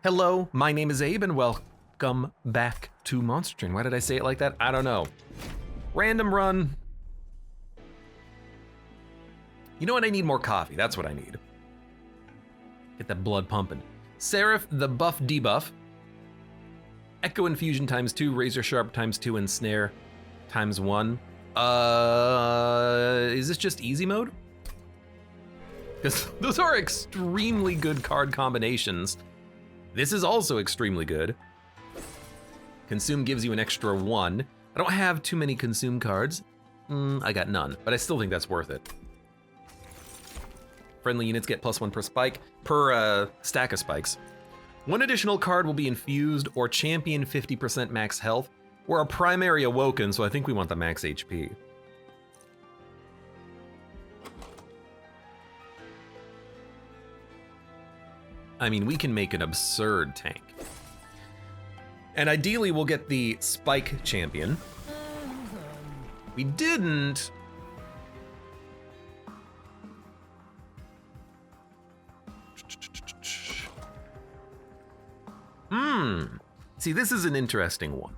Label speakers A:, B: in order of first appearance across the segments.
A: Hello, my name is Abe and welcome back to Monster Train. Why did I say it like that? I don't know. Random run. You know what? I need more coffee. That's what I need. Get that blood pumping. Seraph, the buff debuff. Echo Infusion ×2, Razor Sharp ×2, and Snare ×1. Is this just easy mode? Because those are extremely good card combinations. This is also extremely good. Consume gives you an extra 1. I don't have too many consume cards. I got none, but I still think that's worth it. Friendly units get +1 per spike, per stack of spikes. One additional card will be infused or champion 50% max health. We're a primary awoken, so I think we want the max HP. I mean, we can make an absurd tank. And ideally, we'll get the Spike Champion. We didn't. See, this is an interesting one.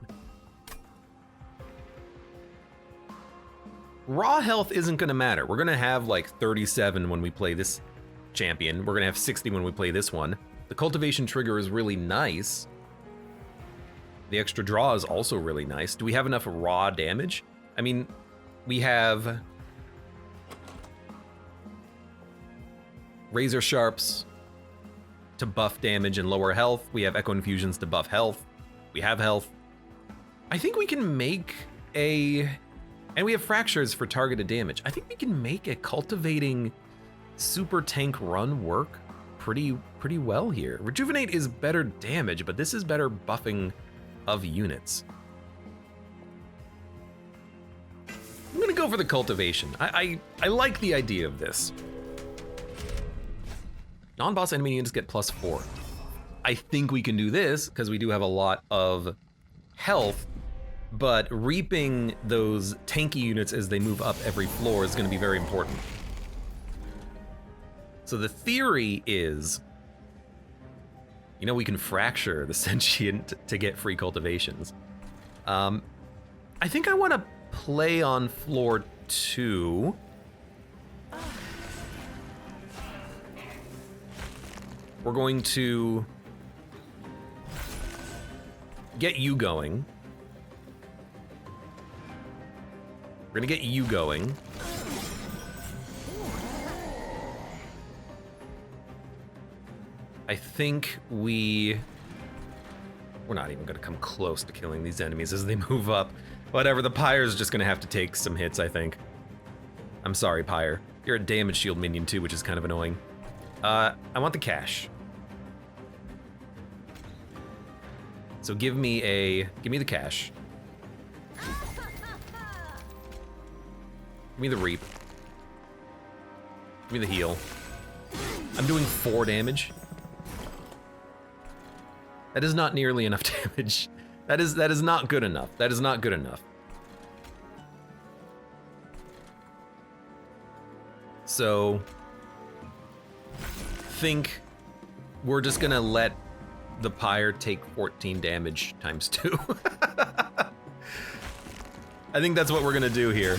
A: Raw health isn't gonna matter. We're gonna have like 37 when we play this champion. We're gonna have 60 when we play this one. The cultivation trigger is really nice. The extra draw is also really nice. Do we have enough raw damage? I mean, we have Razor Sharps to buff damage and lower health. We have Echo Infusions to buff health. We have health. I think we can make a, and we have Fractures for targeted damage. I think we can make a cultivating super tank run work pretty well here. Rejuvenate is better damage, but this is better buffing of units. I'm gonna go for the cultivation. I like the idea of this. Non-boss enemy units get +4. I think we can do this because we do have a lot of health, but reaping those tanky units as they move up every floor is gonna be very important. So the theory is, you know, we can fracture the sentient to get free cultivations. I think I want to play on floor 2. We're going to get you going. We're gonna get you going. I think we're not even gonna come close to killing these enemies as they move up. Whatever, the Pyre's just gonna have to take some hits, I think. I'm sorry, Pyre. You're a damage shield minion too, which is kind of annoying. I want the cash. So give me the cash. Give me the reap. Give me the heal. I'm doing 4 damage. That is not nearly enough damage. That is not good enough. That is not good enough. So, think we're just gonna let the Pyre take 14 damage ×2. I think that's what we're gonna do here.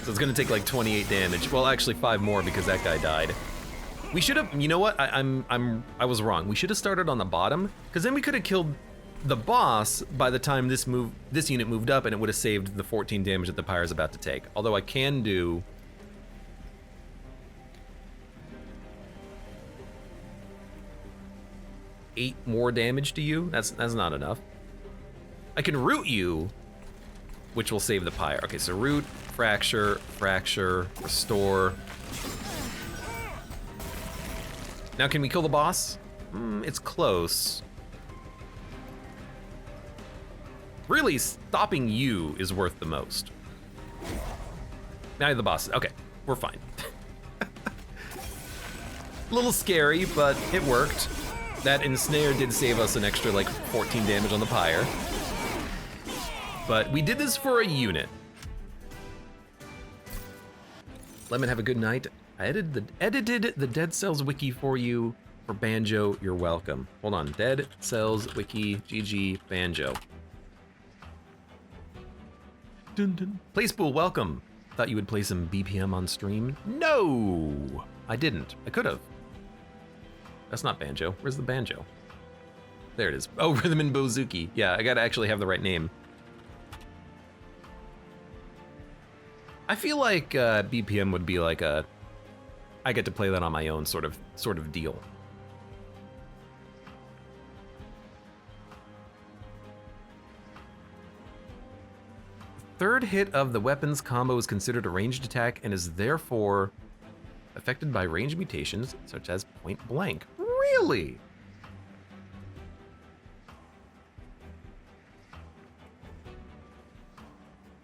A: So it's gonna take like 28 damage. Well, actually 5 more because that guy died. We should have, you know what? I was wrong. We should have started on the bottom, because then we could have killed the boss by the time this unit moved up, and it would have saved the 14 damage that the Pyre is about to take. Although I can do 8 more damage to you. That's not enough. I can root you, which will save the Pyre. Okay, so root, fracture, restore. Now, can we kill the boss? It's close. Really, stopping you is worth the most. Now the boss, okay, we're fine. A little scary, but it worked. That ensnare did save us an extra like 14 damage on the Pyre. But we did this for a unit. Lemon, have a good night. I edited the Dead Cells wiki for you For Banjo, you're welcome. Hold on, Dead Cells Wiki GG Banjo. Dun, dun. Playspool, welcome. Thought you would play some BPM on stream? No, I didn't. I could have. That's not Banjo. Where's the banjo? There it is. Oh, Rhythm and Bouzouki. Yeah, I gotta actually have the right name. I feel like BPM would be like a, I get to play that on my own sort of deal. Third hit of the weapons combo is considered a ranged attack and is therefore affected by range mutations such as point blank. Really?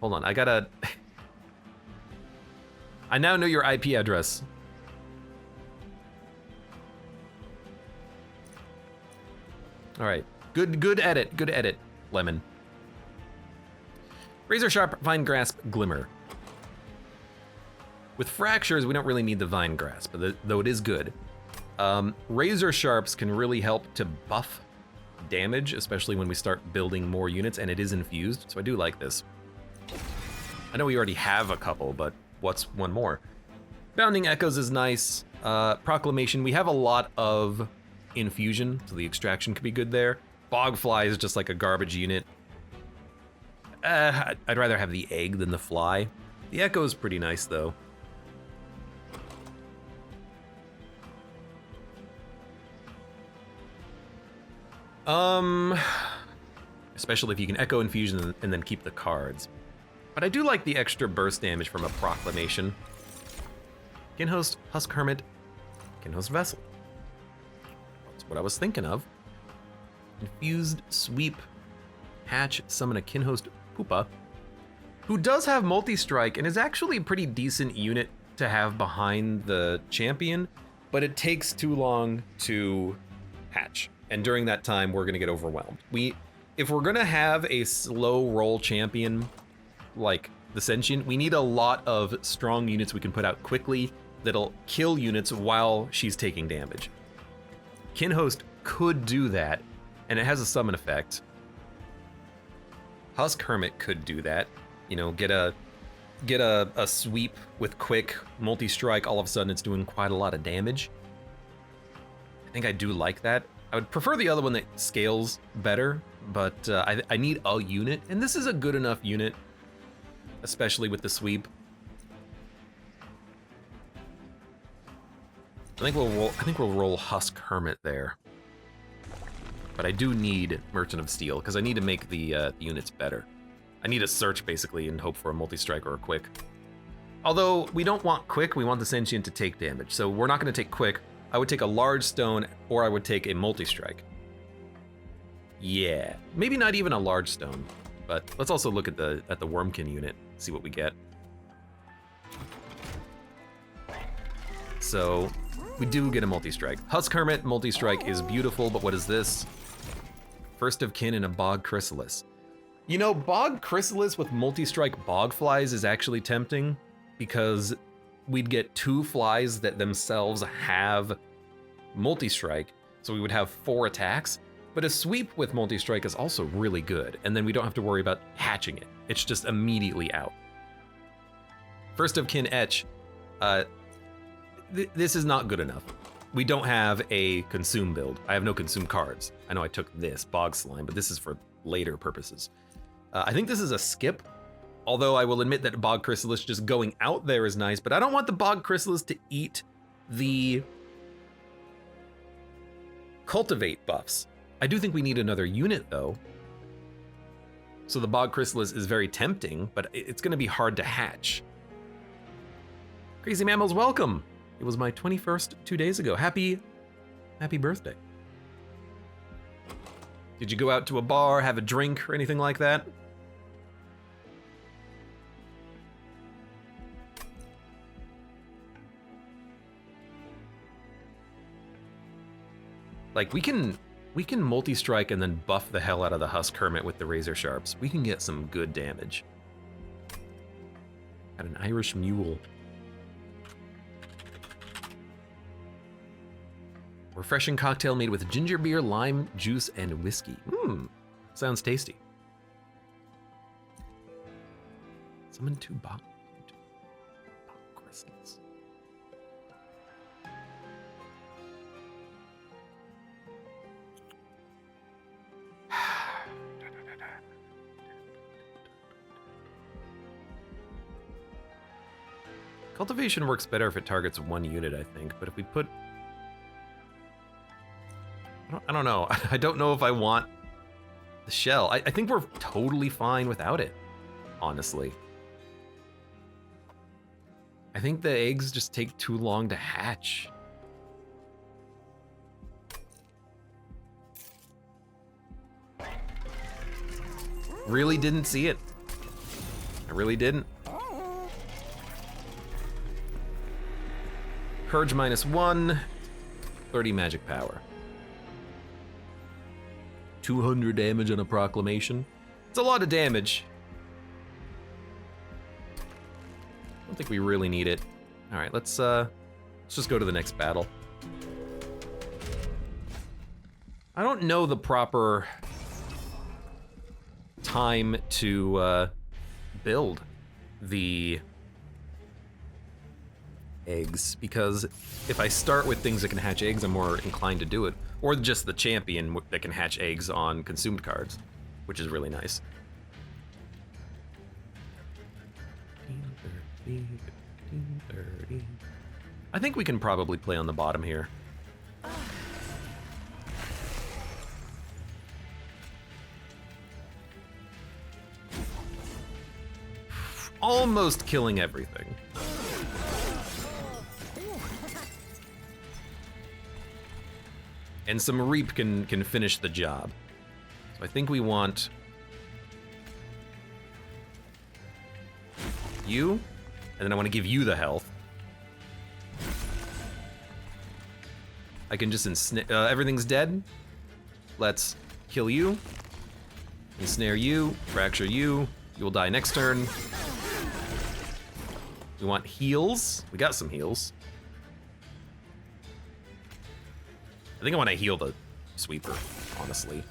A: Hold on, I gotta... I now know your IP address. All right, good edit, Lemon. Razor Sharp, Vine Grasp, Glimmer. With Fractures, we don't really need the Vine Grasp, though it is good. Razor Sharps can really help to buff damage, especially when we start building more units, and it is infused, so I do like this. I know we already have a couple, but what's one more? Bounding Echoes is nice. Proclamation, we have a lot of infusion, so the extraction could be good there. Bogfly is just like a garbage unit. I'd rather have the egg than the fly. The Echo is pretty nice, though. Especially if you can Echo Infusion and then keep the cards. But I do like the extra burst damage from a Proclamation. Kinhost, Husk Hermit, Kinhost Vessel. That's what I was thinking of. Infused Sweep, Hatch, summon a Kinhost Poopa, who does have multi-strike and is actually a pretty decent unit to have behind the champion, but it takes too long to hatch. And during that time, we're gonna get overwhelmed. If we're gonna have a slow roll champion like the Sentient, we need a lot of strong units we can put out quickly that'll kill units while she's taking damage. Kinhost could do that, and it has a summon effect. Husk Hermit could do that. You know, get a sweep with quick multi-strike, all of a sudden it's doing quite a lot of damage. I think I do like that. I would prefer the other one that scales better, but I need a unit, and this is a good enough unit, especially with the sweep. I think we'll roll Husk Hermit there. But I do need Merchant of Steel, because I need to make the units better. I need a search, basically, and hope for a multi-strike or a quick. Although, we don't want quick, we want the Sentient to take damage. So we're not going to take quick. I would take a large stone, or I would take a multi-strike. Yeah, maybe not even a large stone. But let's also look at the Wormkin unit, see what we get. So, we do get a multi-strike. Husk Hermit multi-strike is beautiful, but what is this? First of Kin and a Bog Chrysalis. You know, Bog Chrysalis with multi-strike Bog Flies is actually tempting, because we'd get 2 flies that themselves have multi-strike, so we would have 4 attacks. But a sweep with multi-strike is also really good, and then we don't have to worry about hatching it. It's just immediately out. First of Kin Etch, this is not good enough. We don't have a consume build. I have no consume cards. I know I took this, Bog Slime, but this is for later purposes. I think this is a skip, although I will admit that Bog Chrysalis just going out there is nice, but I don't want the Bog Chrysalis to eat the Cultivate buffs. I do think we need another unit, though. So the Bog Chrysalis is very tempting, but it's going to be hard to hatch. Crazy Mammals, welcome! It was my 21st 2 days ago. Happy birthday. Did you go out to a bar, have a drink, or anything like that? Like, we can multi-strike and then buff the hell out of the Husk Hermit with the Razor Sharps. We can get some good damage. Got an Irish Mule. Refreshing cocktail made with ginger beer, lime juice, and whiskey. Sounds tasty. Summon 2 bomb crystals. Cultivation works better if it targets 1 unit, I think, but if we put... I don't know. I don't know if I want the shell. I think we're totally fine without it, honestly. I think the eggs just take too long to hatch. Really didn't see it. I really didn't. Purge -1, 30 magic power. 200 damage on a proclamation. It's a lot of damage. I don't think we really need it. All right, let's just go to the next battle. I don't know the proper time to build the eggs, because if I start with things that can hatch eggs, I'm more inclined to do it. Or just the champion that can hatch eggs on consumed cards, which is really nice. 15, 30. I think we can probably play on the bottom here. Almost killing everything. And some Reap can finish the job. So I think we want you, and then I want to give you the health. I can just everything's dead. Let's kill you, ensnare you, fracture you. You will die next turn. We want heals. We got some heals. I think I want to heal the sweeper, honestly.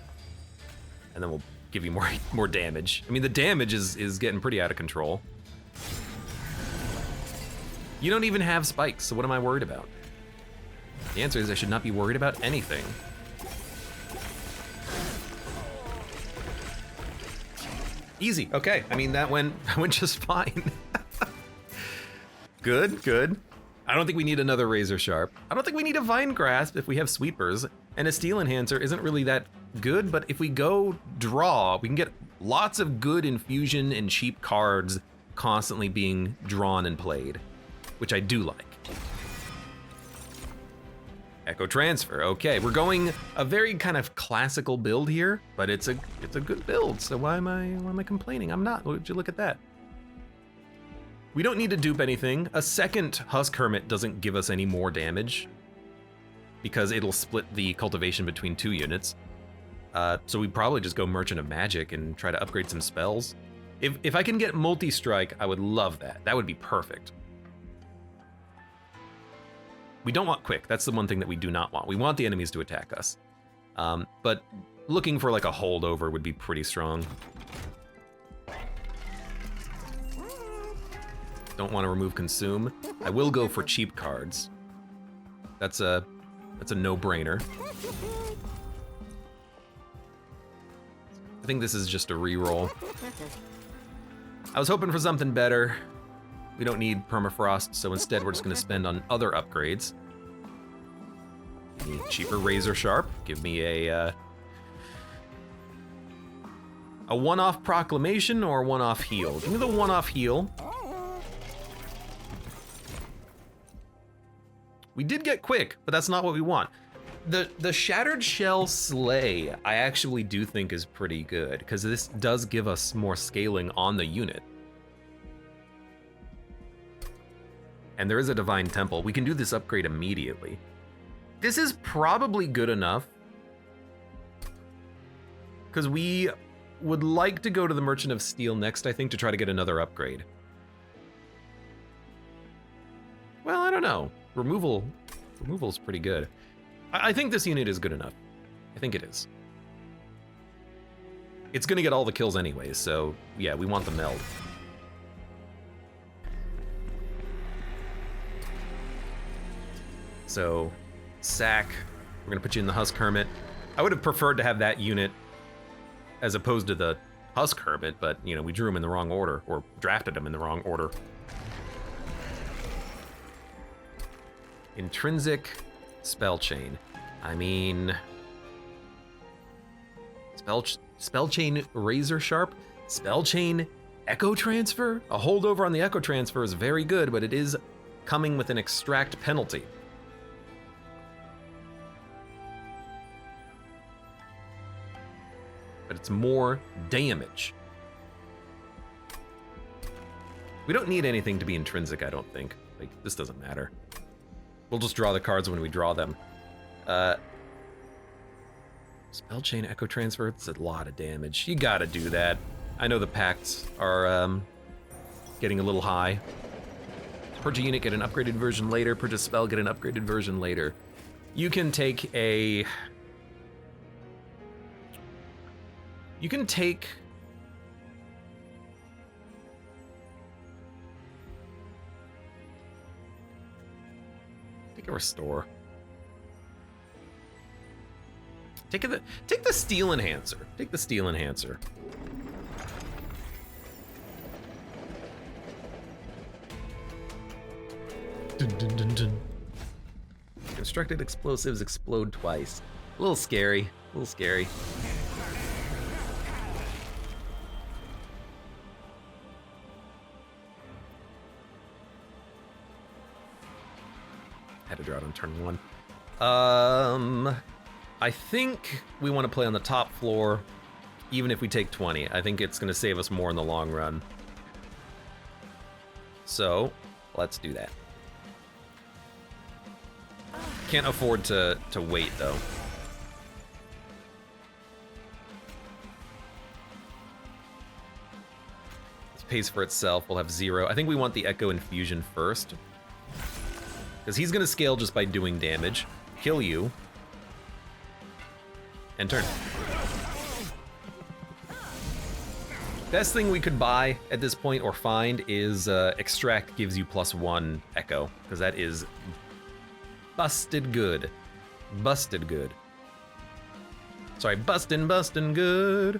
A: And then we'll give you more damage. I mean, the damage is getting pretty out of control. You don't even have spikes, so what am I worried about? The answer is I should not be worried about anything. Easy, okay. I mean, that went just fine. Good, good. I don't think we need another Razor Sharp. I don't think we need a Vine Grasp if we have Sweepers. And a Steel Enhancer isn't really that good, but if we go draw, we can get lots of good infusion and cheap cards constantly being drawn and played, which I do like. Echo Transfer, okay. We're going a very kind of classical build here, but it's a good build, so why am I complaining? I'm not. Would you look at that? We don't need to dupe anything. A second Husk Hermit doesn't give us any more damage because it'll split the cultivation between 2 units. So we probably just go Merchant of Magic and try to upgrade some spells. If I can get multi-strike, I would love that. That would be perfect. We don't want quick. That's the one thing that we do not want. We want the enemies to attack us. But looking for like a holdover would be pretty strong. Don't want to remove Consume. I will go for cheap cards. That's a no-brainer. I think this is just a reroll. I was hoping for something better. We don't need Permafrost, so instead we're just gonna spend on other upgrades. Need cheaper Razor Sharp. Give me a one-off Proclamation or a one-off heal. Give me the one-off heal. We did get quick, but that's not what we want. The Shattered Shell Slay, I actually do think is pretty good, because this does give us more scaling on the unit. And there is a Divine Temple. We can do this upgrade immediately. This is probably good enough, because we would like to go to the Merchant of Steel next, I think, to try to get another upgrade. Well, I don't know. Removal's pretty good. I think this unit is good enough. I think it is. It's gonna get all the kills anyway, so yeah, we want the meld. So, sack, we're gonna put you in the Husk Hermit. I would have preferred to have that unit as opposed to the Husk Hermit, but you know, we drew him in the wrong order, or drafted him in the wrong order. Intrinsic spell chain. I mean, spell chain razor sharp, spell chain echo transfer. A holdover on the echo transfer is very good, but it is coming with an extract penalty. But it's more damage. We don't need anything to be intrinsic, I don't think. Like, this doesn't matter. We'll just draw the cards when we draw them. Spell chain echo transfer, it's a lot of damage. You gotta do that. I know the pacts are getting a little high. Purge a unit, get an upgraded version later. Purge a spell, get an upgraded version later. You can take a... You can take... Take a restore. Take the steel enhancer. Take the steel enhancer. Dun, dun, dun, dun. Constructed explosives explode twice. A little scary. A little scary. Had to draw it on turn 1. I think we want to play on the top floor, even if we take 20. I think it's going to save us more in the long run. So, let's do that. Can't afford to wait, though. This pays for itself. We'll have 0. I think we want the Echo Infusion first. Because he's going to scale just by doing damage. Kill you. And turn. Best thing we could buy at this point or find is Extract gives you +1 Echo. Because that is busted good. Busted good. Sorry, bustin' good.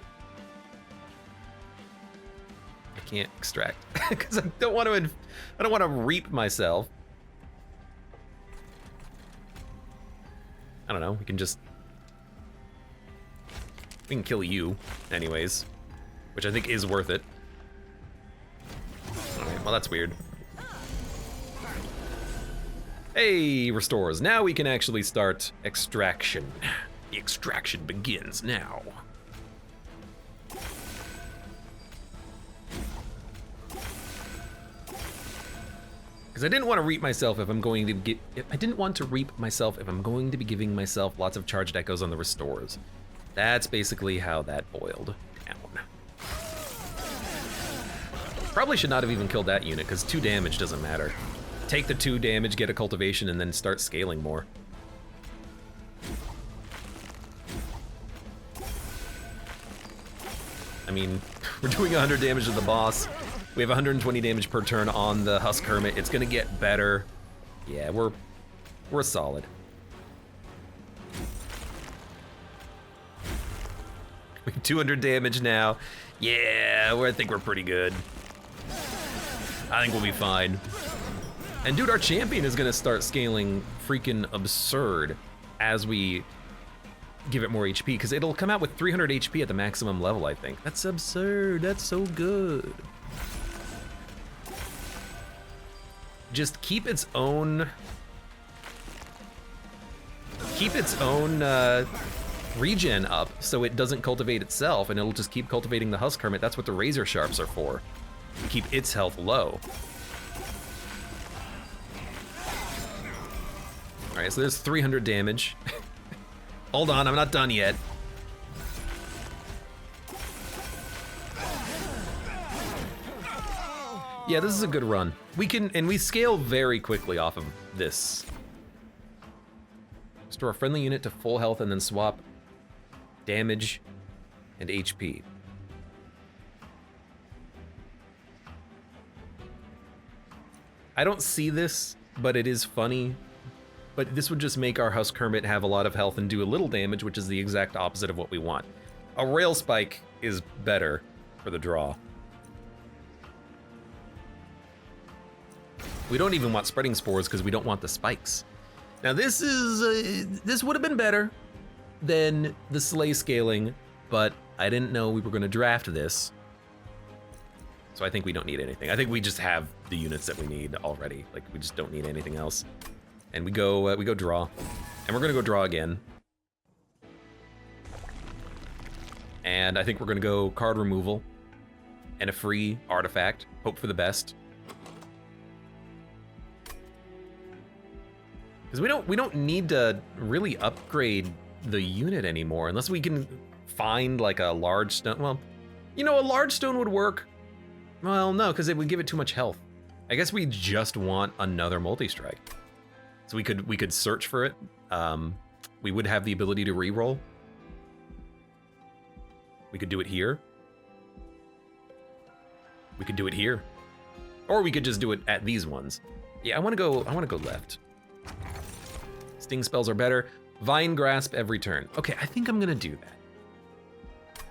A: I can't extract because I don't want to reap myself. I don't know, we can kill you anyways, which I think is worth it. Alright, well that's weird. Hey, restores. Now we can actually start extraction. The extraction begins now. Because I didn't want to reap myself if I'm going to get. I didn't want to reap myself if I'm going to be giving myself lots of charged echoes on the restores. That's basically how that boiled down. Probably should not have even killed that unit because 2 damage doesn't matter. Take the 2 damage, get a cultivation, and then start scaling more. I mean, we're doing 100 damage to the boss. We have 120 damage per turn on the Husk Hermit. It's gonna get better. Yeah, we're solid. We have 200 damage now. Yeah, I think we're pretty good. I think we'll be fine. And dude, our champion is gonna start scaling freaking absurd as we give it more HP, because it'll come out with 300 HP at the maximum level, I think. That's absurd, that's so good. Just keep its own regen up so it doesn't cultivate itself, and it'll just keep cultivating the Husk Hermit. That's what the Razor Sharps are for. Keep its health low. All right, so there's 300 damage. Hold on, I'm not done yet. Yeah, this is a good run. We scale very quickly off of this. Restore a friendly unit to full health and then swap damage and HP. I don't see this, but it is funny. But this would just make our Husk Hermit have a lot of health and do a little damage, which is the exact opposite of what we want. A Rail Spike is better for the draw. We don't even want Spreading Spores because we don't want the spikes. Now this would have been better than the Slay Scaling, but I didn't know we were going to draft this. So I think we don't need anything. I think we just have the units that we need already. Like, we just don't need anything else. And we go draw. And we're gonna go draw again. And I think we're gonna go card removal and a free artifact. Hope for the best. Because we don't need to really upgrade the unit anymore unless we can find like a large stone. Well, you know, a large stone would work. Well, no, because it would give it too much health. I guess we just want another multi-strike. So we could search for it. We would have the ability to reroll. We could do it here. We could do it here. Or we could just do it at these ones. Yeah, I wanna go left. Sting spells are better. Vine Grasp every turn. Okay, I think I'm gonna do that.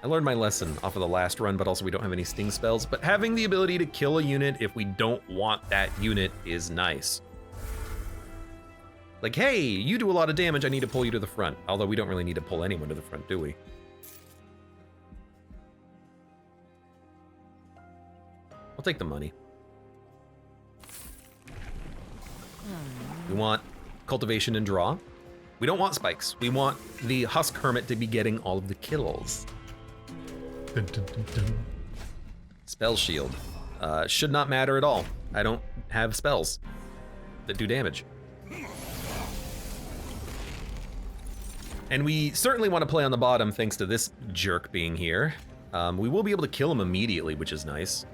A: I learned my lesson off of the last run, but also we don't have any sting spells. But having the ability to kill a unit if we don't want that unit is nice. Like, hey, you do a lot of damage, I need to pull you to the front. Although we don't really need to pull anyone to the front, do we? I'll take the money. We want cultivation and draw. We don't want spikes. We want the Husk Hermit to be getting all of the kills. Dun, dun, dun, dun. Spell shield. Should not matter at all. I don't have spells that do damage. And we certainly want to play on the bottom thanks to this jerk being here. We will be able to kill him immediately, which is nice.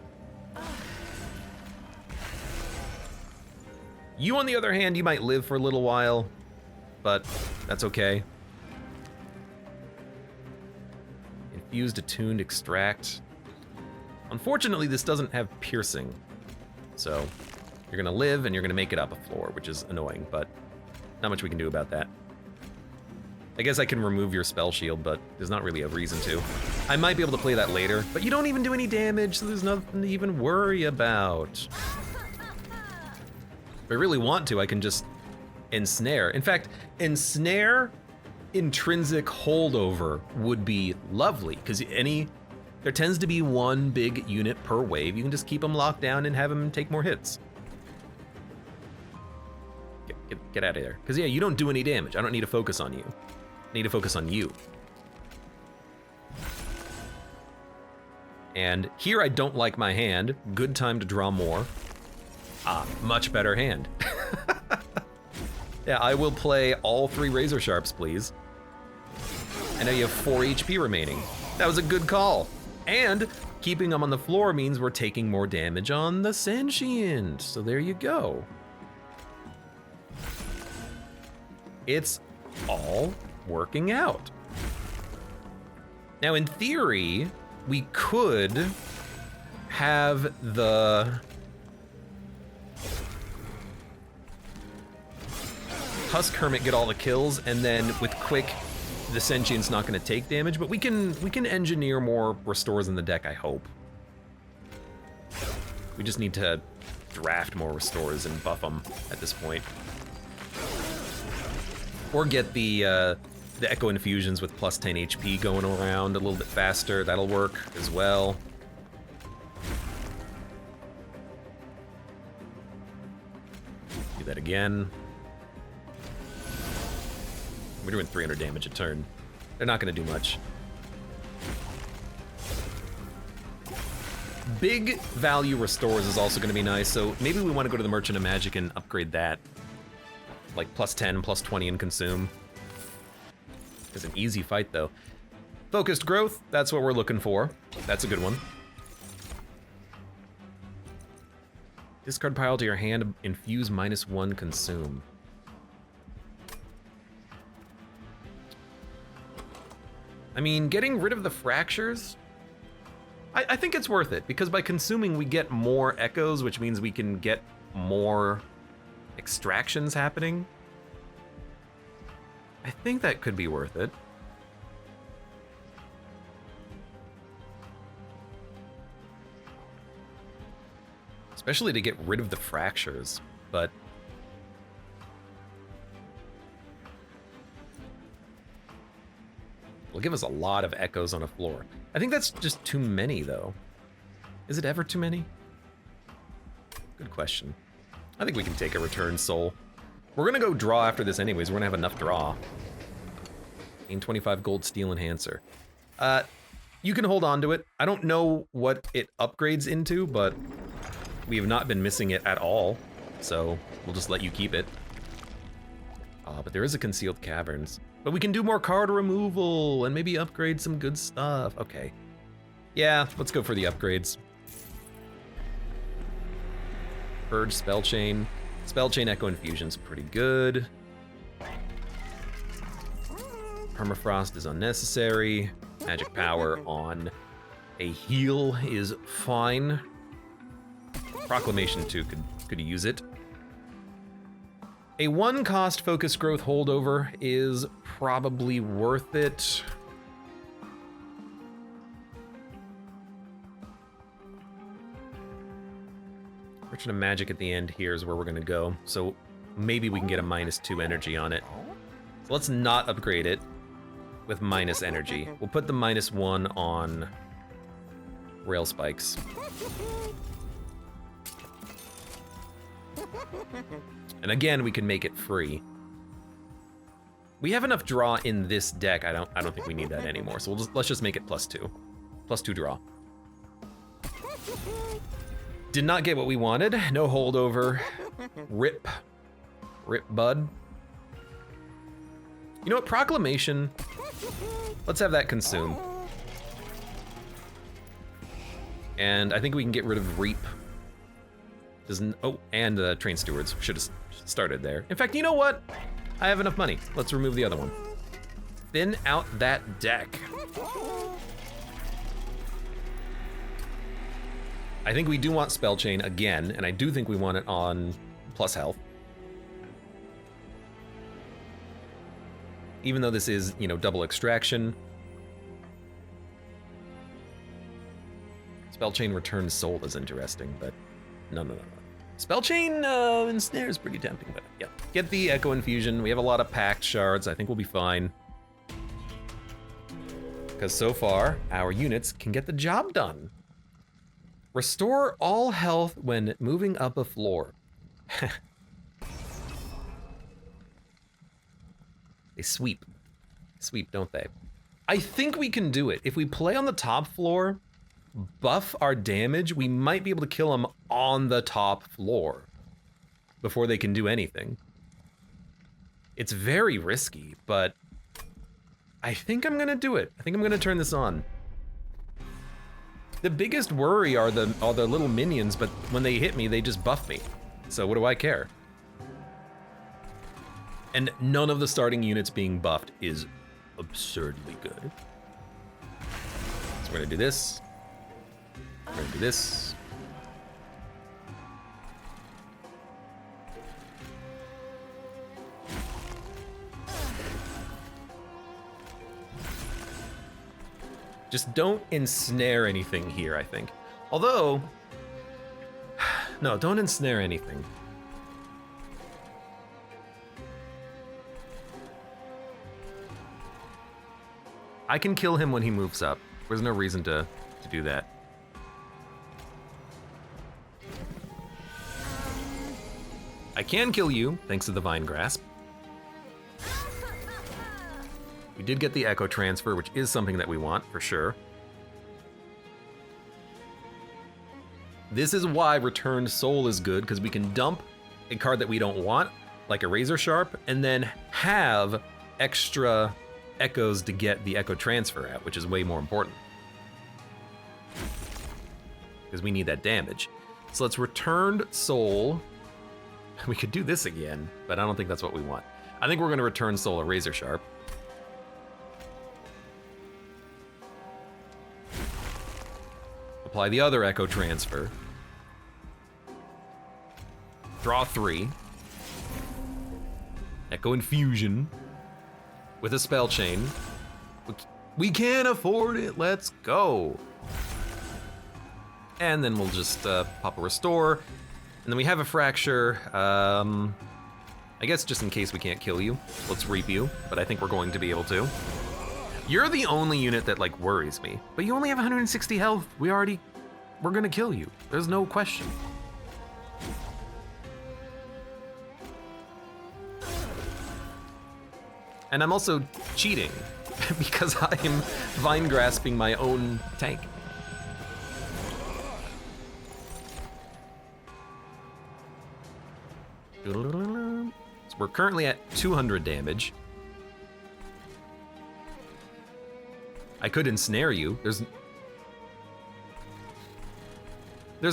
A: You, on the other hand, you might live for a little while, but that's okay. Infused, attuned, extract. Unfortunately, this doesn't have piercing. So you're gonna live and you're gonna make it up a floor, which is annoying, but not much we can do about that. I guess I can remove your spell shield, but there's not really a reason to. I might be able to play that later, but you don't even do any damage, so there's nothing to even worry about. If I really want to, I can just ensnare. In fact, ensnare intrinsic holdover would be lovely, because there tends to be one big unit per wave. You can just keep them locked down and have them take more hits. Get out of there. Because yeah, you don't do any damage. I don't need to focus on you. I need to focus on you. And here I don't like my hand. Good time to draw more. Ah, much better hand. Yeah, I will play all 3 Razor Sharps, please. I know you have 4 HP remaining. That was a good call. And keeping them on the floor means we're taking more damage on the Sentient. So there you go. It's all working out. Now, in theory, we could have the Husk Hermit get all the kills, and then with Quick, the Sentient's not going to take damage, but we can engineer more restores in the deck, I hope. We just need to draft more restores and buff them at this point. Or get the Echo Infusions with plus 10 HP going around a little bit faster. That'll work as well. Do that again. We're doing 300 damage a turn. They're not gonna do much. Big value restores is also gonna be nice, so maybe we wanna go to the Merchant of Magic and upgrade that. Like plus 10, plus 20 in consume. It's an easy fight though. Focused growth, that's what we're looking for. That's a good one. Discard pile to your hand, infuse -1 consume. I mean, getting rid of the fractures, I think it's worth it, because by consuming we get more echoes, which means we can get more extractions happening. I think that could be worth it. Especially to get rid of the fractures, but it'll give us a lot of echoes on a floor. I think that's just too many, though. Is it ever too many? Good question. I think we can take a return soul. We're gonna go draw after this anyways. We're gonna have enough draw. Gain 25 gold steel enhancer. You can hold on to it. I don't know what it upgrades into, but we have not been missing it at all. So we'll just let you keep it. But there is a concealed caverns. But we can do more card removal and maybe upgrade some good stuff. Okay. Yeah, let's go for the upgrades. Purge, Spell Chain. Spell Chain Echo Infusion's pretty good. Permafrost is unnecessary. Magic Power on a heal is fine. Proclamation too could use it. A 1-cost focus growth holdover is probably worth it. Merchant of Magic at the end here is where we're gonna go. So maybe we can get a -2 energy on it. So let's not upgrade it with minus energy. We'll put the -1 on rail spikes. And again, we can make it free. We have enough draw in this deck. I don't think we need that anymore. So let's just make it +2. +2 draw. Did not get what we wanted. No holdover. Rip. Rip, bud. You know what? Proclamation. Let's have that consume. And I think we can get rid of Reap. Oh, and Train Stewards. Should have started there. In fact, you know what? I have enough money. Let's remove the other one. Thin out that deck. I think we do want Spell Chain again, and I do think we want it on plus health. Even though this is, you know, double extraction. Spell Chain Return Soul is interesting, but no. Spell Chain Ensnare is pretty tempting, but yeah. Get the Echo Infusion. We have a lot of Pact Shards. I think we'll be fine. Because so far, our units can get the job done. Restore all health when moving up a floor. They sweep. Sweep, don't they? I think we can do it. If we play on the top floor, buff our damage, we might be able to kill them on the top floor before they can do anything. It's very risky, but I think I'm gonna do it. I think I'm gonna turn this on. The biggest worry are the little minions, but when they hit me, they just buff me. So what do I care? And none of the starting units being buffed is absurdly good. So we're gonna do this. We're gonna do this. Just don't ensnare anything here, I think. Although, no, don't ensnare anything. I can kill him when he moves up. There's no reason to do that. I can kill you, thanks to the Vine Grasp. We did get the Echo Transfer, which is something that we want, for sure. This is why Returned Soul is good, because we can dump a card that we don't want, like a Razor Sharp, and then have extra echoes to get the Echo Transfer at, which is way more important. Because we need that damage. So let's Returned Soul. We could do this again, but I don't think that's what we want. I think we're going to Return Soul a Razor Sharp. Apply the other Echo Transfer. Draw 3. Echo Infusion. With a Spell Chain. We can't afford it, let's go. And then we'll just pop a Restore. And then we have a Fracture. I guess just in case we can't kill you, let's Reap you, but I think we're going to be able to. You're the only unit that like worries me, but you only have 160 health. We're gonna kill you. There's no question. And I'm also cheating because I'm vine grasping my own tank. So we're currently at 200 damage. I could ensnare you. There's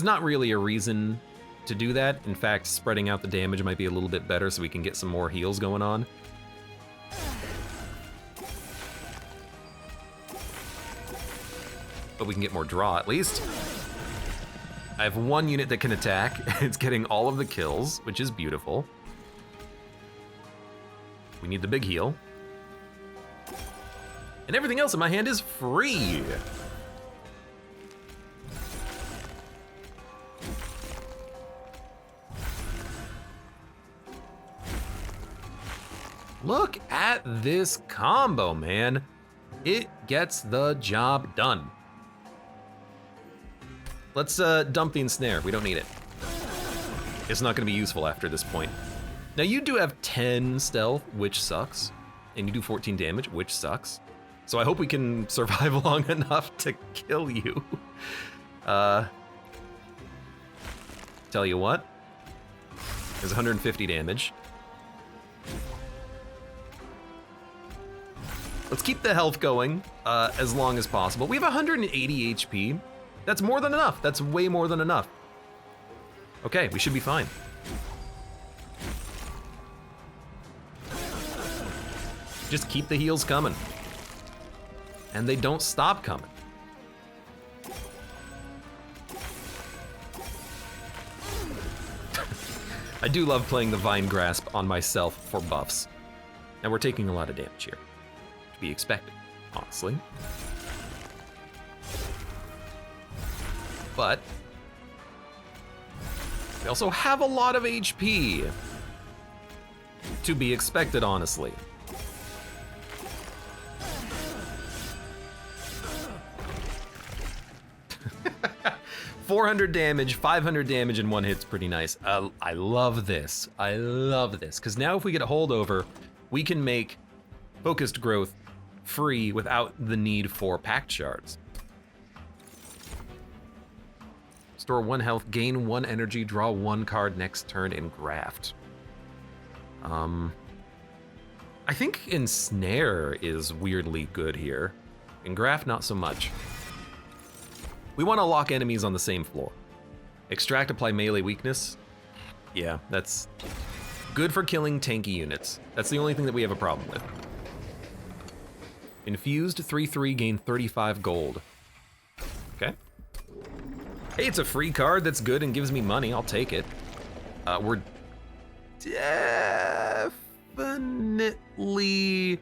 A: not really a reason to do that. In fact, spreading out the damage might be a little bit better so we can get some more heals going on. But we can get more draw at least. I have one unit that can attack. It's getting all of the kills, which is beautiful. We need the big heal. And everything else in my hand is free. Look at this combo, man. It gets the job done. Let's dump the ensnare. We don't need it. It's not gonna be useful after this point. Now you do have 10 stealth, which sucks. And you do 14 damage, which sucks. So I hope we can survive long enough to kill you. Tell you what, there's 150 damage. Let's keep the health going as long as possible. We have 180 HP. That's more than enough. That's way more than enough. Okay, we should be fine. Just keep the heals coming. And they don't stop coming. I do love playing the Vine Grasp on myself for buffs. And we're taking a lot of damage here. To be expected, honestly. But we also have a lot of HP. To be expected, honestly. 400 damage, 500 damage in one hit's pretty nice. I love this. I love this. Because now if we get a holdover, we can make focused growth free without the need for pact shards. Store 1 health, gain 1 energy, draw 1 card next turn in Graft. I think Ensnare is weirdly good here. In Graft, not so much. We want to lock enemies on the same floor. Extract, apply melee weakness. Yeah, that's good for killing tanky units. That's the only thing that we have a problem with. Infused, 3/3, gain 35 gold. Okay. Hey, it's a free card that's good and gives me money. I'll take it. We're definitely...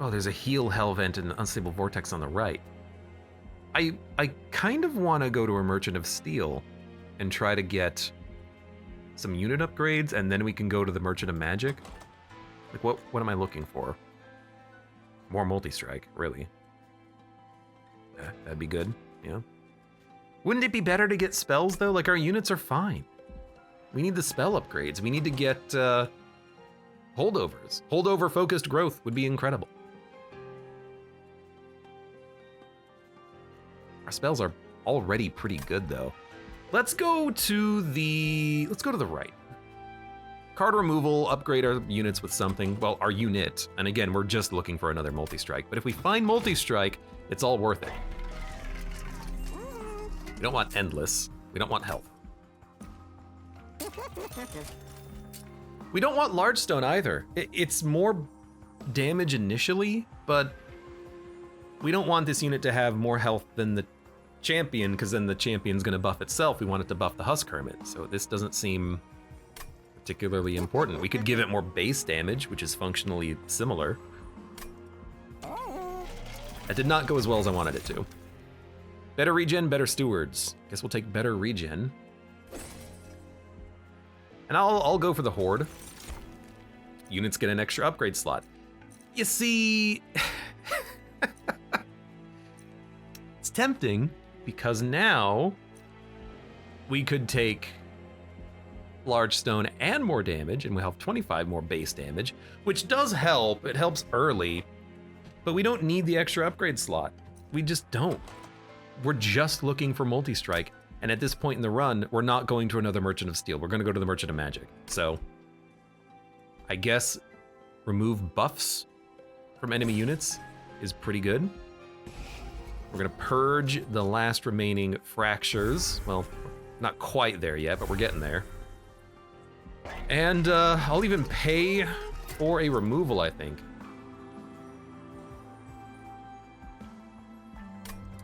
A: Oh, there's a heal hell vent and an unstable vortex on the right. I kind of want to go to a Merchant of Steel and try to get some unit upgrades, and then we can go to the Merchant of Magic. Like, what am I looking for? More multi-strike, really. That'd be good, yeah. Wouldn't it be better to get spells, though? Like, our units are fine. We need the spell upgrades. We need to get holdovers. Holdover focused growth would be incredible. Our spells are already pretty good, though. Let's go to the right. Card removal, upgrade our units with something. Well, our unit, and again, we're just looking for another multi-strike. But if we find multi-strike, it's all worth it. We don't want endless. We don't want health. We don't want large stone either. It's more damage initially, but we don't want this unit to have more health than the champion, because then the champion's gonna buff itself. We want it to buff the Husk Hermit, so this doesn't seem particularly important. We could give it more base damage, which is functionally similar. That did not go as well as I wanted it to. Better regen, better stewards. Guess we'll take better regen. And I'll go for the Horde. Units get an extra upgrade slot. You see, it's tempting because now we could take large stone and more damage, and we'll have 25 more base damage, which does help. It helps early, but we don't need the extra upgrade slot. We just don't. We're just looking for multi-strike, and at this point in the run, we're not going to another Merchant of Steel. We're gonna go to the Merchant of Magic. So, I guess remove buffs from enemy units is pretty good. We're gonna purge the last remaining fractures. Well, not quite there yet, but we're getting there. And I'll even pay for a removal, I think.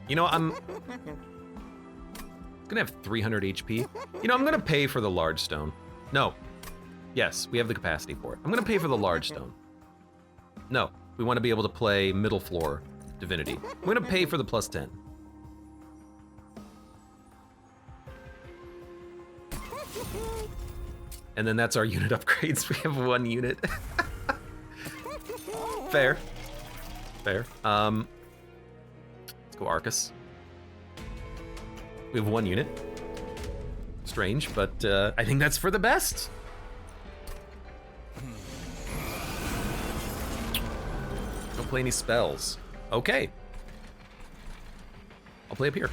A: You know, I'm gonna have 300 HP. You know, I'm gonna pay for the large stone. No. Yes, we have the capacity for it. I'm gonna pay for the large stone. No, we wanna be able to play middle floor divinity. I'm gonna pay for the +10. And then that's our unit upgrades. We have 1 unit. Fair. Fair. Let's go Arcus. We have 1 unit. Strange, but I think that's for the best. Don't play any spells. Okay. I'll play up here.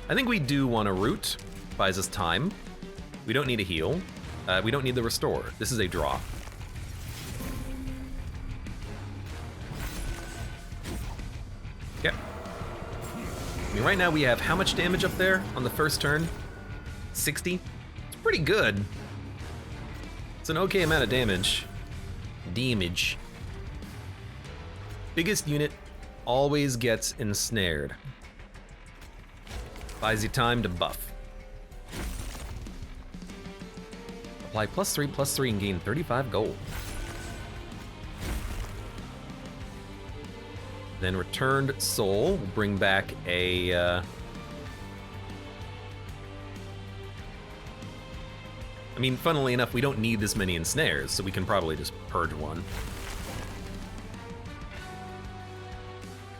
A: I think we do want a root. Buys us time. We don't need a heal. We don't need the restore. This is a draw. Okay. I mean, right now we have how much damage up there on the first turn? 60? It's pretty good. It's an okay amount of damage. Damage. Biggest unit always gets ensnared. Buys you time to buff. Apply +3/+3 and gain 35 gold. Then returned soul will bring back a I mean, funnily enough, we don't need this many ensnares, so we can probably just purge 1.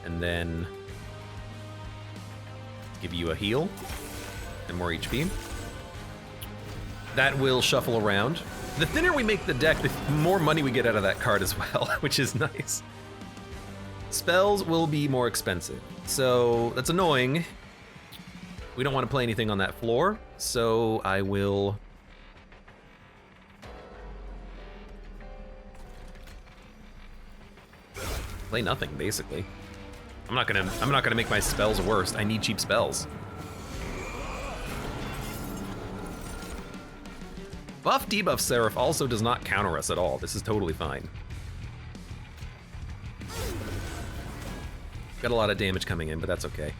A: And then give you a heal and more HP. That will shuffle around. The thinner we make the deck, the more money we get out of that card as well, which is nice. Spells will be more expensive, so that's annoying. We don't want to play anything on that floor, so I will play nothing, basically. I'm not gonna make my spells worse. I need cheap spells. Buff debuff Seraph also does not counter us at all. This is totally fine. Got a lot of damage coming in, but that's okay.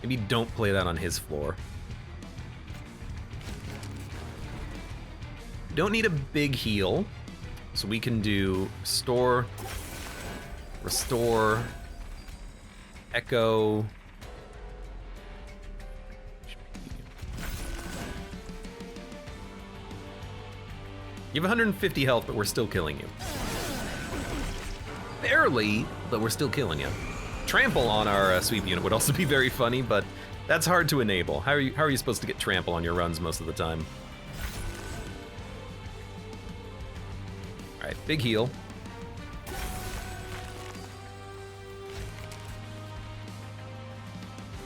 A: Maybe don't play that on his floor. Don't need a big heal, so we can do restore, echo. You have 150 health, but we're still killing you. Barely, but we're still killing you. Trample on our sweep unit would also be very funny, but that's hard to enable. How are you supposed to get trample on your runs most of the time? All right, big heal.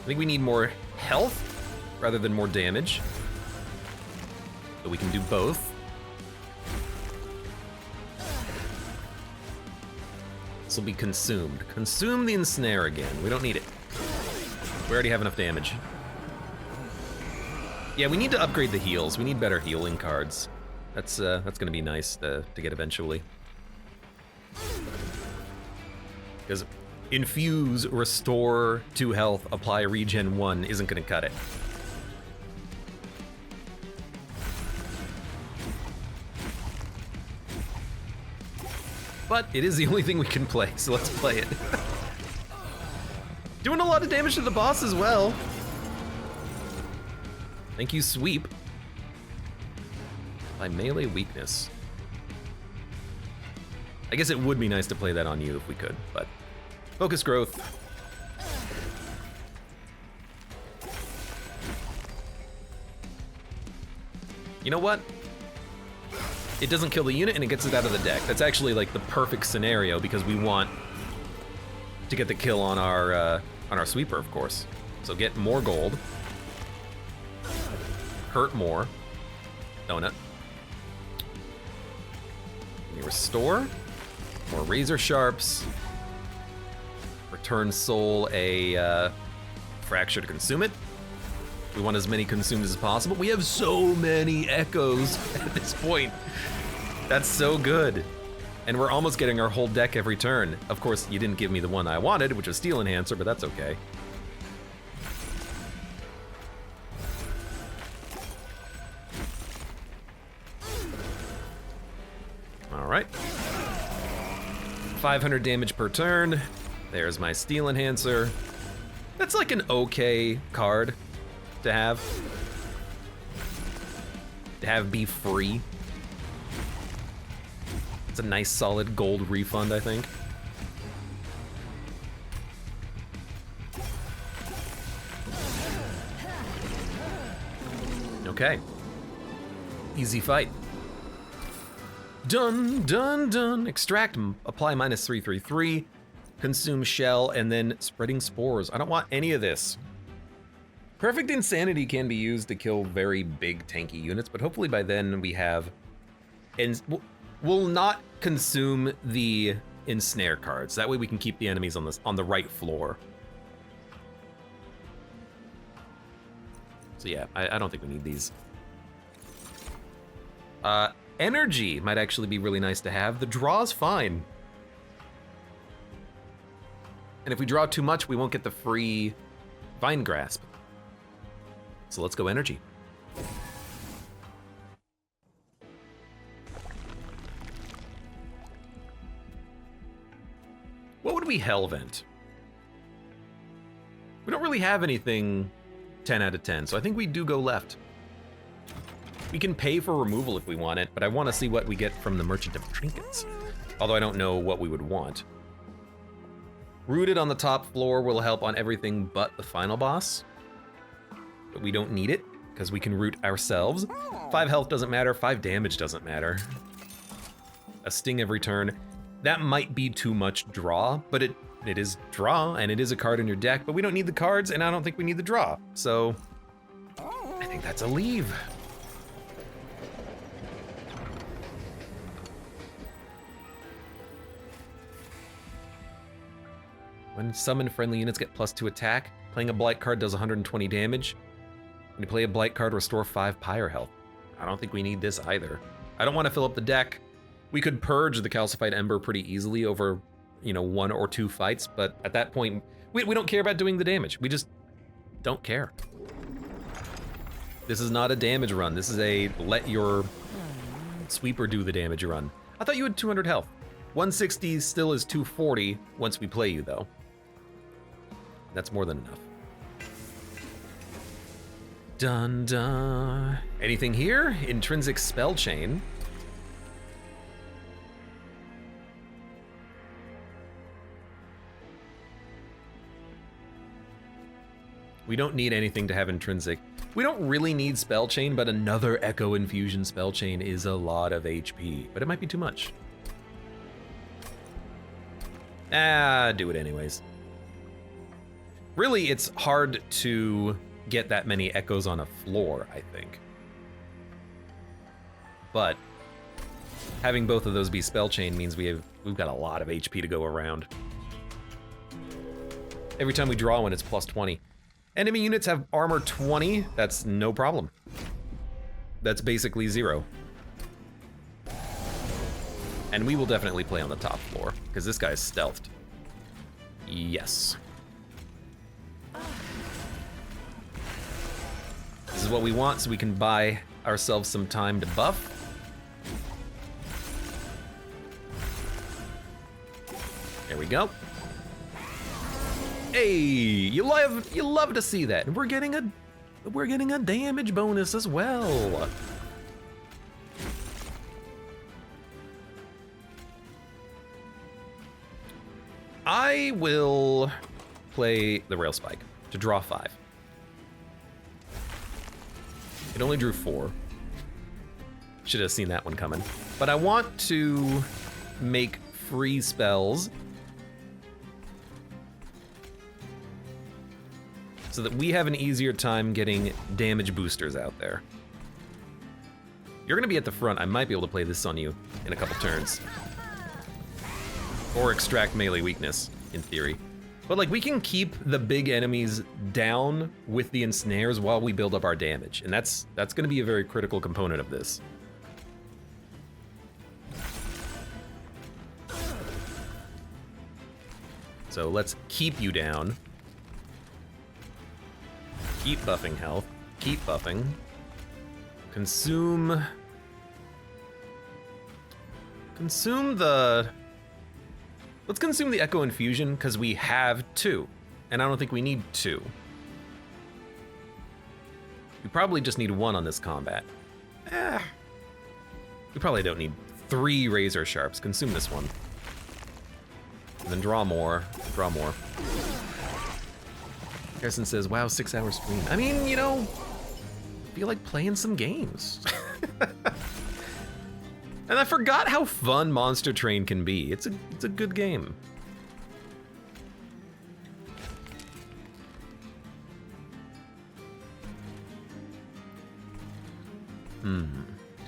A: I think we need more health rather than more damage. But we can do both. This will be consumed. Consume the ensnare again. We don't need it. We already have enough damage. Yeah, we need to upgrade the heals. We need better healing cards. That's gonna be nice to get eventually. Because infuse, restore 2 health, apply regen 1 isn't gonna cut it. But it is the only thing we can play, so let's play it. Doing a lot of damage to the boss as well. Thank you, Sweep. By melee weakness. I guess it would be nice to play that on you if we could, but focus growth. You know what? It doesn't kill the unit and it gets it out of the deck. That's actually like the perfect scenario because we want to get the kill on our sweeper, of course. So get more gold. Hurt more. Donut. We restore. More razor sharps. Return soul a fracture to consume it. We want as many consumed as possible. We have so many echoes at this point. That's so good. And we're almost getting our whole deck every turn. Of course, you didn't give me the one I wanted, which was Steel Enhancer, but that's okay. All right. 500 damage per turn. There's my Steel Enhancer. That's like an okay card to have. Be free. It's a nice solid gold refund, I think. Okay. Easy fight. Done, done, done. Extract, apply -333, consume shell, and then spreading spores. I don't want any of this. Perfect Insanity can be used to kill very big tanky units, but hopefully by then we have, and we'll not consume the ensnare cards. That way we can keep the enemies on the right floor. So yeah, I don't think we need these. Energy might actually be really nice to have. The draw's fine. And if we draw too much, we won't get the free Vine Grasp. So let's go energy. What would we Hellvent? We don't really have anything 10 out of 10, so I think we do go left. We can pay for removal if we want it, but I want to see what we get from the Merchant of Trinkets. Although I don't know what we would want. Rooted on the top floor will help on everything but the final boss. But we don't need it, because we can root ourselves. 5 health doesn't matter, 5 damage doesn't matter. A sting every turn. That might be too much draw, but it is draw, and it is a card in your deck, but we don't need the cards, and I don't think we need the draw. So, I think that's a leave. When summoned, friendly units get +2 attack. Playing a blight card does 120 damage. When you play a blight card, restore 5 pyre health. I don't think we need this either. I don't want to fill up the deck. We could purge the Calcified Ember pretty easily over, 1 or 2 fights, but at that point, we don't care about doing the damage. We just don't care. This is not a damage run. This is a let your sweeper do the damage run. I thought you had 200 health. 160 still is 240 once we play you, though. That's more than enough. Dun dun. Anything here? Intrinsic Spell Chain. We don't need anything to have intrinsic. We don't really need Spell Chain, but another Echo Infusion Spell Chain is a lot of HP, but it might be too much. Do it anyways. Really, it's hard to get that many echoes on a floor, I think. But having both of those be Spell Chain means we've got a lot of HP to go around. Every time we draw one, it's +20. Enemy units have armor 20. That's no problem. That's basically 0. And we will definitely play on the top floor, because this guy's stealthed. Yes. This is what we want, so we can buy ourselves some time to buff. There we go. Hey, you love to see that. And we're getting a damage bonus as well. I will play the Rail Spike to draw 5. It only drew 4. Should have seen that one coming. But I want to make free spells so that we have an easier time getting damage boosters out there. You're gonna be at the front. I might be able to play this on you in a couple turns. Or extract melee weakness, in theory. But like, we can keep the big enemies down with the ensnares while we build up our damage. And that's gonna be a very critical component of this. So let's keep you down. Keep buffing health. Keep buffing. Consume the... Let's consume the Echo Infusion, because we have 2. And I don't think we need 2. We probably just need 1 on this combat. We probably don't need 3 Razor Sharps. Consume this one. And then draw more. Draw more. Harrison says, wow, 6-hour stream. I mean, you know, I feel like playing some games. And I forgot how fun Monster Train can be. It's a good game. Do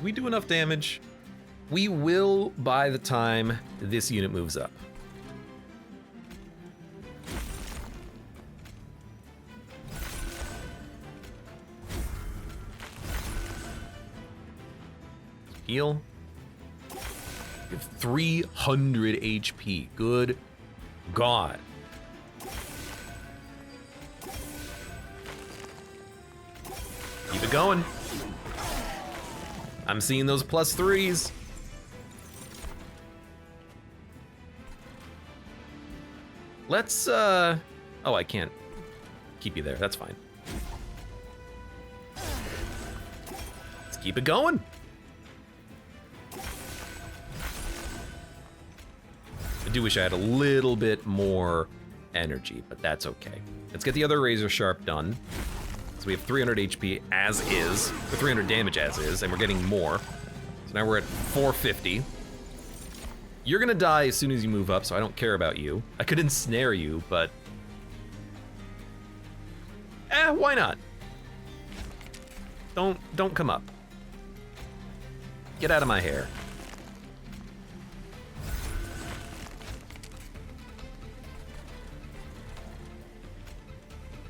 A: we do enough damage? We will by the time this unit moves up. Heal. We have 300 HP. Good God. Keep it going. I'm seeing those +3s. Let's, oh, I can't keep you there. That's fine. Let's keep it going. I do wish I had a little bit more energy, but that's okay. Let's get the other Razor Sharp done. So we have 300 HP as is, or 300 damage as is, and we're getting more. So now we're at 450. You're gonna die as soon as you move up, so I don't care about you. I could ensnare you, but... why not? Don't come up. Get out of my hair.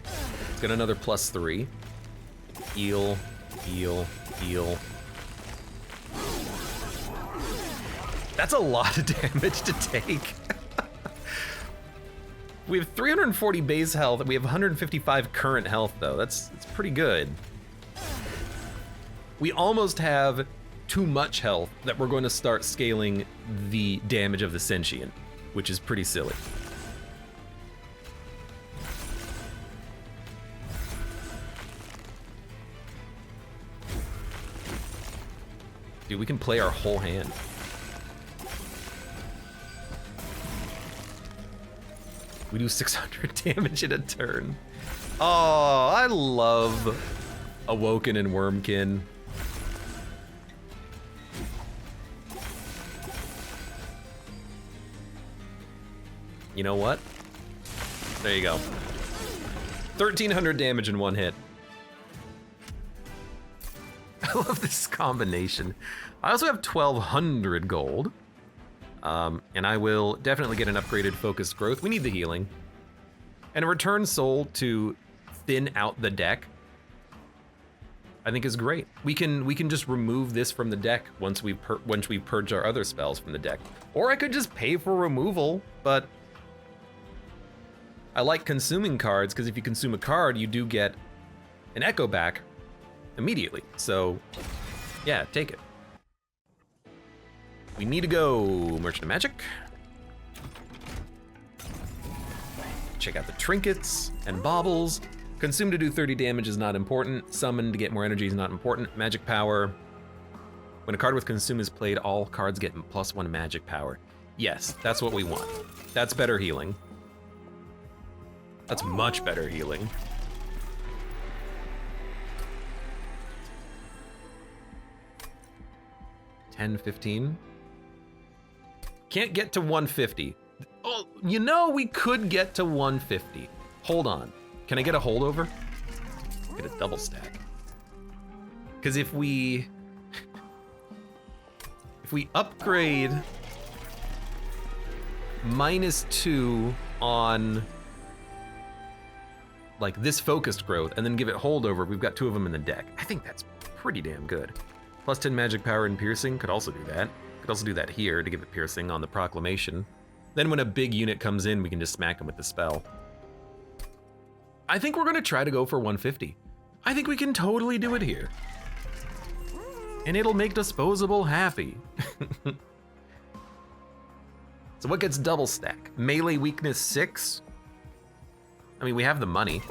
A: Let's get another +3. Heal, heal, heal. That's a lot of damage to take. We have 340 base health, we have 155 current health though. That's pretty good. We almost have too much health that we're going to start scaling the damage of the sentient, which is pretty silly. Dude, we can play our whole hand. We do 600 damage in a turn. Oh, I love Awoken and Wormkin. You know what? There you go. 1,300 damage in one hit. I love this combination. I also have 1,200 gold. And I will definitely get an upgraded focused growth. We need the healing. And a return soul to thin out the deck, I think is great. We can just remove this from the deck once we purge our other spells from the deck. Or I could just pay for removal, but I like consuming cards because if you consume a card, you do get an echo back immediately. So yeah, take it. We need to go Merchant of Magic. Check out the trinkets and baubles. Consume to do 30 damage is not important. Summon to get more energy is not important. Magic power. When a card with consume is played, all cards get +1 magic power. Yes, that's what we want. That's better healing. That's much better healing. $10, $15. Can't get to 150. Oh, you know, we could get to 150. Hold on. Can I get a holdover? Get a double stack. Because if we upgrade -2 on like this focused growth and then give it holdover, we've got 2 of them in the deck. I think that's pretty damn good. +10 magic power and piercing, could also do that. Could also do that here to give it piercing on the proclamation. Then when a big unit comes in, we can just smack them with the spell. I think we're gonna try to go for 150. I think we can totally do it here. And it'll make Disposable happy. So what gets double stack? Melee weakness 6? I mean, we have the money.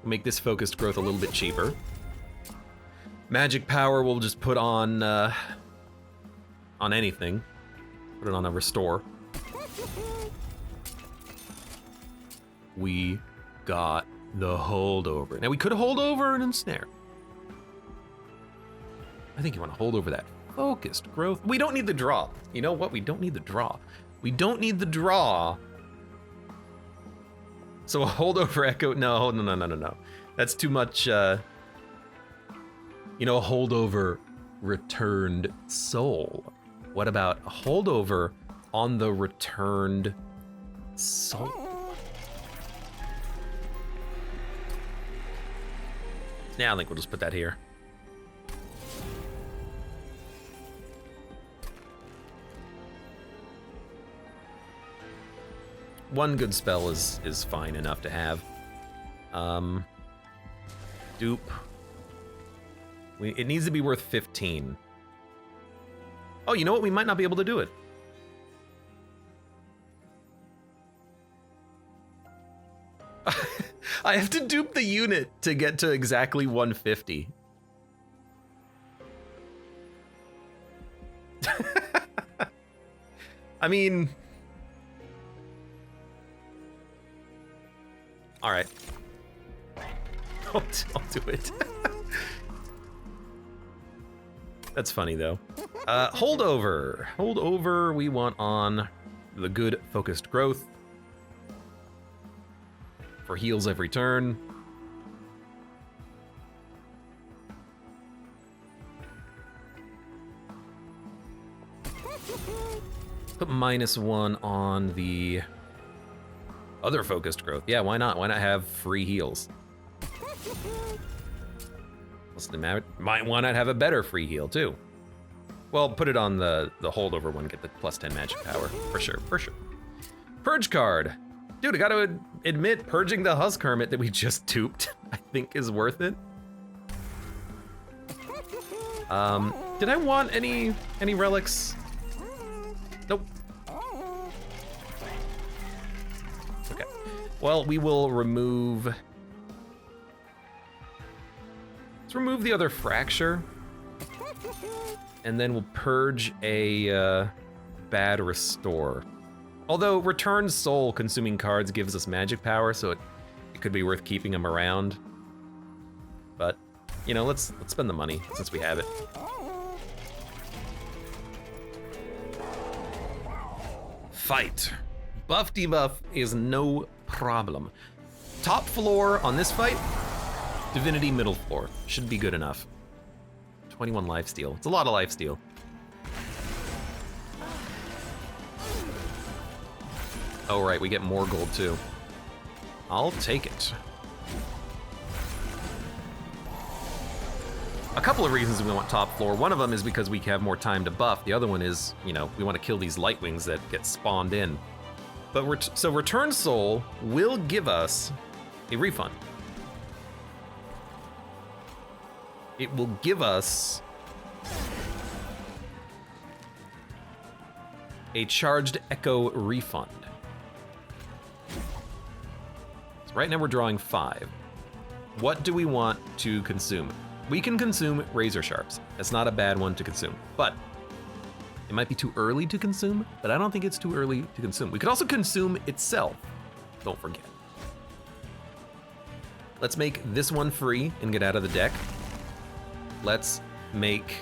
A: Make this focused growth a little bit cheaper. Magic power we'll just put on anything. Put it on a restore. We got the holdover. Now we could hold over and ensnare. I think you want to hold over that focused growth. We don't need the draw. You know what? We don't need the draw. We don't need the draw. So a holdover echo, no. That's too much, you know, a holdover returned soul. What about a holdover on the returned soul? Yeah, I think we'll just put that here. One good spell is fine enough to have. Dupe. It needs to be worth 15. Oh, you know what? We might not be able to do it. I have to dupe the unit to get to exactly 150. I mean... All right. I'll do it. That's funny though. Holdover. Holdover we want on the good focused growth. For heals every turn. Put -1 on the other focused growth. Yeah, why not? Why not have free heals? Why not have a better free heal too? Well, put it on the holdover one, get the +10 magic power. For sure, for sure. Purge card. Dude, I gotta admit, purging the Husk Hermit that we just duped, I think is worth it. Did I want any relics? Nope. Okay. Well, we will remove... Let's remove the other fracture. And then we'll purge a bad restore. Although return soul consuming cards gives us magic power, so it could be worth keeping them around. But, you know, let's spend the money since we have it. Fight. Buff debuff is no problem. Top floor on this fight, Divinity middle floor. Should be good enough. 21 lifesteal. It's a lot of lifesteal. Oh, right, we get more gold too. I'll take it. A couple of reasons we want top floor. One of them is because we have more time to buff. The other one is, you know, we want to kill these Lightwings that get spawned in. But so Return Soul will give us a refund. It will give us a charged Echo refund. So right now we're drawing 5. What do we want to consume? We can consume Razor Sharps. That's not a bad one to consume, but it might be too early to consume, but I don't think it's too early to consume. We could also consume itself, don't forget. Let's make this one free and get out of the deck. Let's make,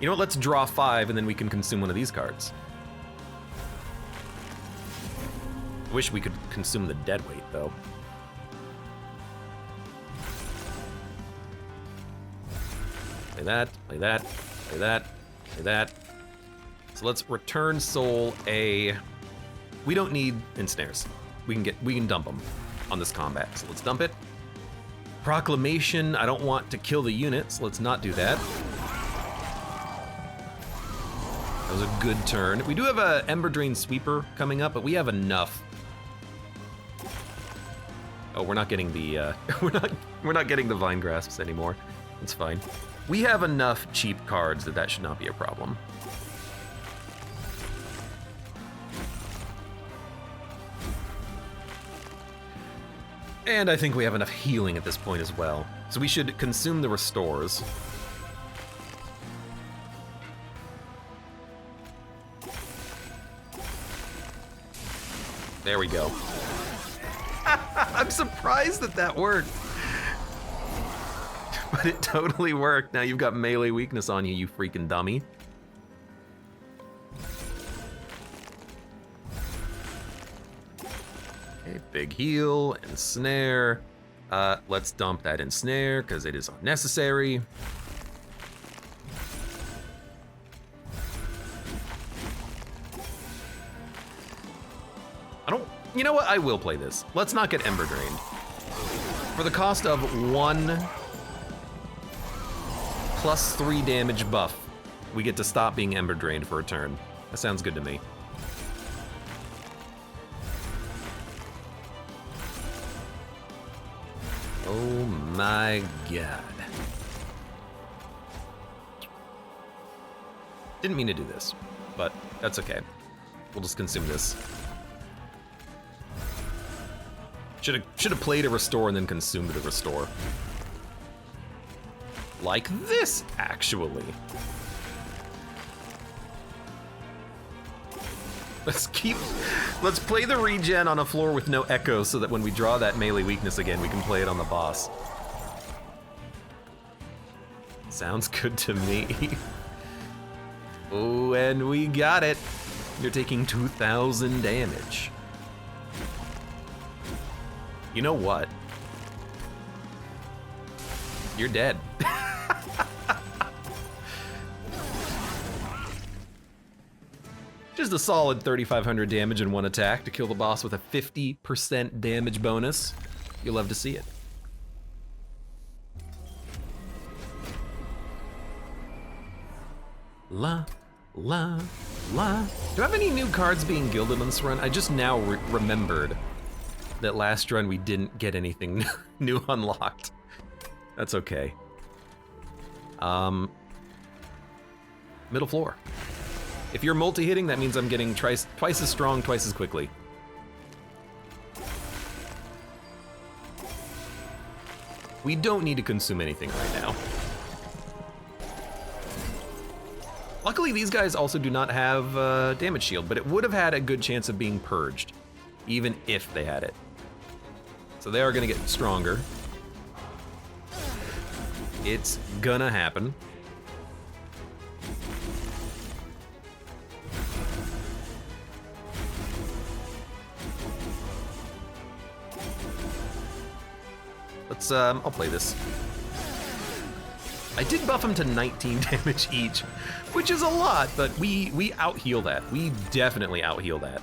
A: you know what, let's draw 5 and then we can consume one of these cards. I wish we could consume the Deadweight though. Play that, play that, play that, play that. So let's Return Soul a, we don't need Ensnares. We can dump them on this combat. So let's dump it. Proclamation, I don't want to kill the unit, so let's not do that. That was a good turn. We do have a Ember Drain Sweeper coming up, but we have enough. Oh, we're not getting the we're not getting the Vine Grasps anymore. It's fine. We have enough cheap cards that should not be a problem. And I think we have enough healing at this point as well. So we should consume the Restores. There we go. I'm surprised that worked. But it totally worked. Now you've got melee weakness on you, you freaking dummy. Okay, big heal, ensnare. Let's dump that ensnare because it is unnecessary. You know what? I will play this. Let's not get Ember Drained. For the cost of 1 +3 damage buff, we get to stop being Ember Drained for a turn. That sounds good to me. Oh my god. Didn't mean to do this, but that's okay. We'll just consume this. Should have played a Restore and then consumed the Restore. Like this, actually. Let's play the regen on a floor with no echo so that when we draw that melee weakness again, we can play it on the boss. Sounds good to me. Oh, and we got it. You're taking 2,000 damage. You know what? You're dead. Just a solid 3,500 damage in one attack to kill the boss with a 50% damage bonus. You'll love to see it. La, la, la. Do I have any new cards being gilded on this run? I just now remembered that last run we didn't get anything new unlocked. That's okay. Middle floor. If you're multi-hitting, that means I'm getting twice as strong, twice as quickly. We don't need to consume anything right now. Luckily, these guys also do not have damage shield, but it would have had a good chance of being purged, even if they had it. So they are gonna get stronger. It's gonna happen. Let's, I'll play this. I did buff him to 19 damage each, which is a lot, but we out-heal that. We definitely out-heal that.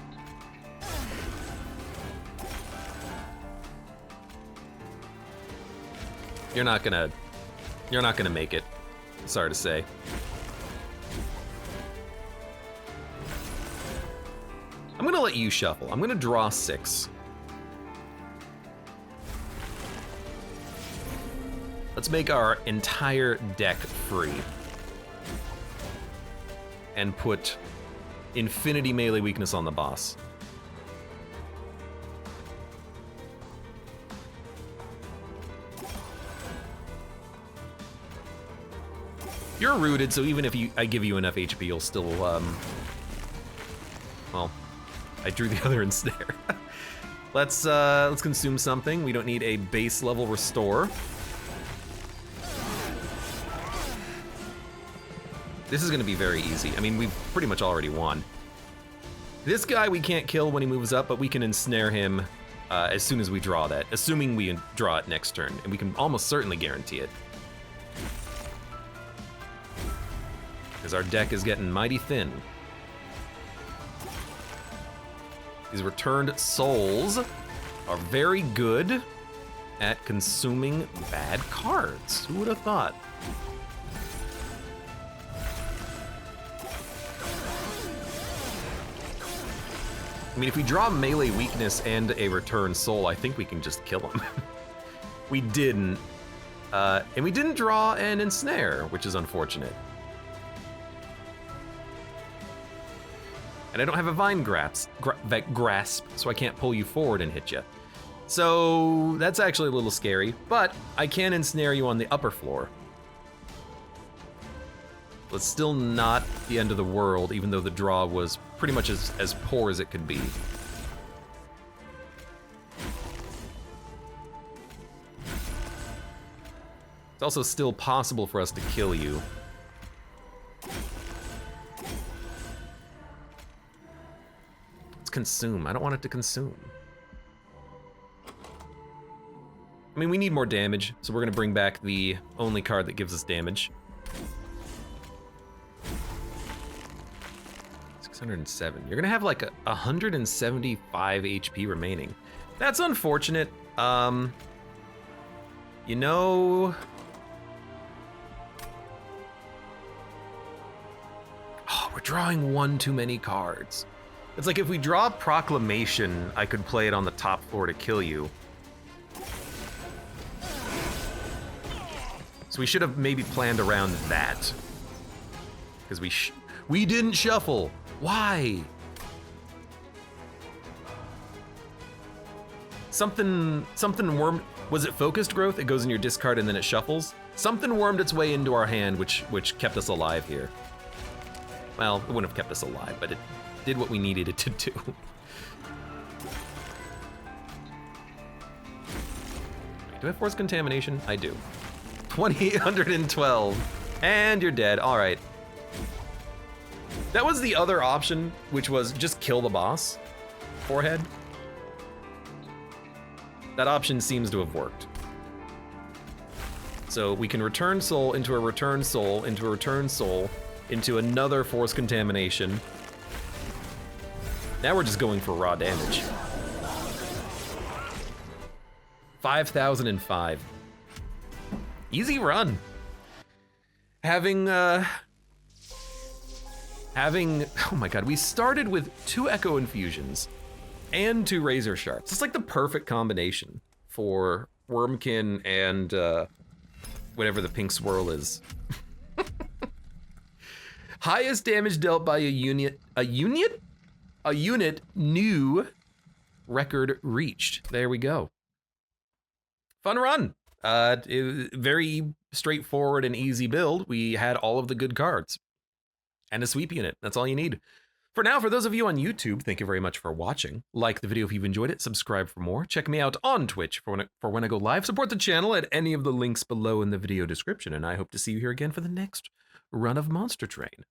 A: You're not gonna make it. Sorry to say. I'm gonna let you shuffle. I'm gonna draw 6. Let's make our entire deck free. And put infinity melee weakness on the boss. You're rooted, so even if I give you enough HP, you'll still, well, I drew the other ensnare. Let's consume something. We don't need a base level restore. This is gonna be very easy. I mean, we've pretty much already won. This guy we can't kill when he moves up, but we can ensnare him as soon as we draw that, assuming we draw it next turn, and we can almost certainly guarantee it. Because our deck is getting mighty thin. These returned souls are very good at consuming bad cards. Who would have thought? I mean, if we draw melee weakness and a return soul, I think we can just kill him. We didn't. And we didn't draw an ensnare, which is unfortunate. And I don't have a vine grasp, so I can't pull you forward and hit you. So that's actually a little scary, but I can ensnare you on the upper floor. But it's still not the end of the world, even though the draw was pretty much as poor as it could be. It's also still possible for us to kill you. Let's consume. I don't want it to consume. I mean, we need more damage, so we're gonna bring back the only card that gives us damage. 607. You're gonna have like 175 HP remaining. That's unfortunate. You know, oh, we're drawing one too many cards. It's like if we draw Proclamation, I could play it on the top floor to kill you. So we should have maybe planned around that. Because we didn't shuffle. Why? Something wormed. Was it focused growth? It goes in your discard and then it shuffles? Something wormed its way into our hand, which kept us alive here. Well, it wouldn't have kept us alive, but it did what we needed it to do. Do I have force contamination? I do. 2,812. And you're dead. All right. That was the other option, which was just kill the boss. Forehead. That option seems to have worked. So we can return soul into a return soul into a return soul into another force contamination. Now we're just going for raw damage. 5,005. Easy run. Having, oh my god, we started with 2 Echo Infusions and 2 Razor Shards. It's like the perfect combination for Wormkin and whatever the pink swirl is. Highest damage dealt by a unit, new record reached. There we go. Fun run. Very straightforward and easy build. We had all of the good cards. And a sweep unit. That's all you need. For now, for those of you on YouTube, thank you very much for watching. Like the video if you've enjoyed it, subscribe for more. Check me out on Twitch for when I go live. Support the channel at any of the links below in the video description, and I hope to see you here again for the next run of Monster Train.